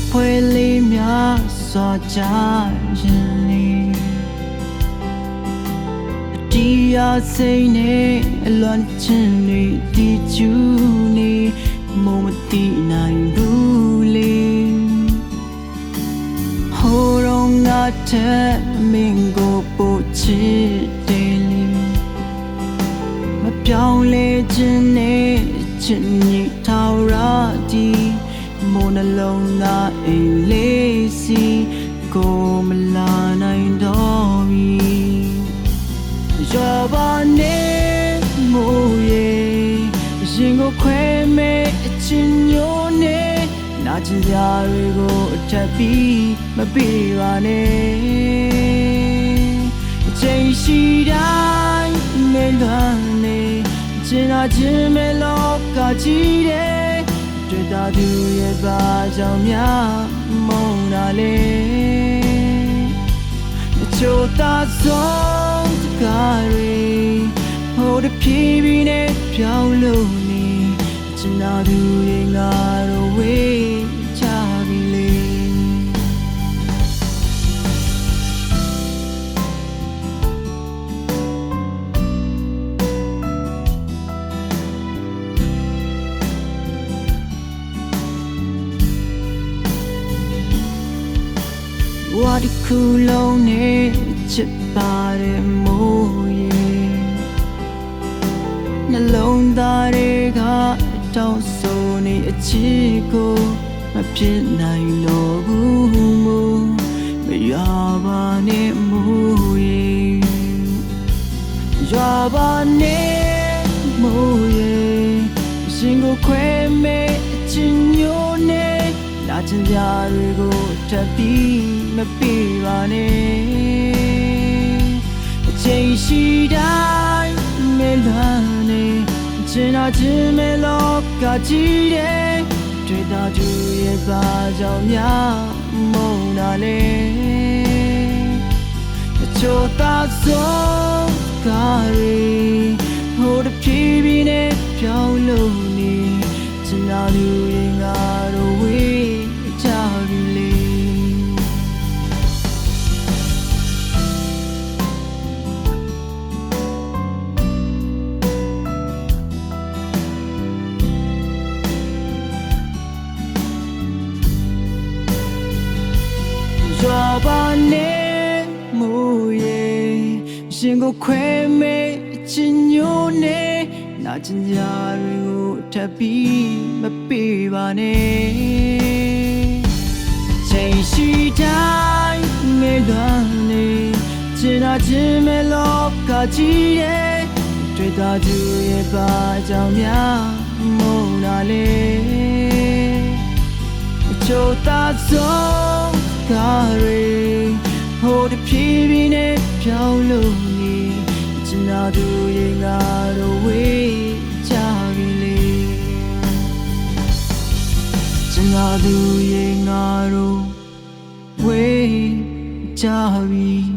ဖွယ်လေးများစွာကြရင်လေအတီးရစိတ်နဲ့အလွန်ချင်တွေတီကျူးနေမမတိနိုင်ဘူးလေဟိုတော့ငါတဲ့မင်းကိုပို့ချစ်တယ်လေမပြောင်းလဲခြင်းနဲ့ချစ်ညီထောက်ရသည်မိုးနှလုံးသားအိမ်လေးစီကိုမလာနိုင်တော့ပြီရွာပါနေမိုးရဲ့ရင်ကိုခွဲမဲ့အချင်းညိုနဲ့နာကျင်စရာတွေကိုအထက်ပြီးမပေးပါနဲ့အချိန်ရှိတိုင်းမဲလွမ်းနေကျင်နာခြင်းမဲ့လောကကြီးတဲ့တွေ့တာသူရဲ့ဘာကြောင့်များမုန်းတာလဲအချို့သာဆုံးစကားတွေဟိုတဖြည်းဖြည်းနဲ့ပြောင်းလို့နေကျင်နာသူရဲ့ငါတို့ဝေးချပြီလေဝါဒီခုလုံးနဲ့ချစ်ပါတယ်မိုးရဲ့နှလုံးသားတွေကတောင်းဆိုနေအချစ်ကိုမဖြစ်နိုင်တော့ဘူးမို့မရပါနဲ့မိုးရဲ့ရပါနဲ့မိုးရဲ့ရှင်ကိုခွဲမဲ့အချင်းညိုနဲ့နာကျင်စရာတွေကိုထပ်ပြီးမပေးပါနဲ့အချိန်ရှိတိုင်းမဲလွမ်းနေကျင်နာခြင်းမဲ့လောကကြီးတဲ့တွေ့တာသူရဲ့ဘာကြောင့်များမုန်းတာလဲအချို့သာဆုံးကားရီဟိုတဖြည်းဖြည်းနဲ့ပြောင်းလို့နေကျင်နာသူရဲ့ငါတို့ဝေးကြပြီလေရွာပါနဲ့မိုးရဲ့ရှင်ကိုခွဲမဲ့အချင်းညိုနဲ့နာကျင်စရာတွေကိုထပ်ပြီးမပေးပါနဲ့ချိန်ရှိတိုင်းငယ်လွမ်းနေကျင်နာခြင်းမဲ့လောကကြီးရဲ့တွေ့တာသူရဲ့ဘာကြောင့်များမုန်းတာလဲအချို့သာဆုံးကားရီဟိုတဖြည်းဖြည်းနဲ့ပြောင်းလို့နေကျင်နာသူရဲ့ငါတို့ဝေးကြပြီလေကျင်နာသူရဲ့ငါတို့ဝေးကြပြီ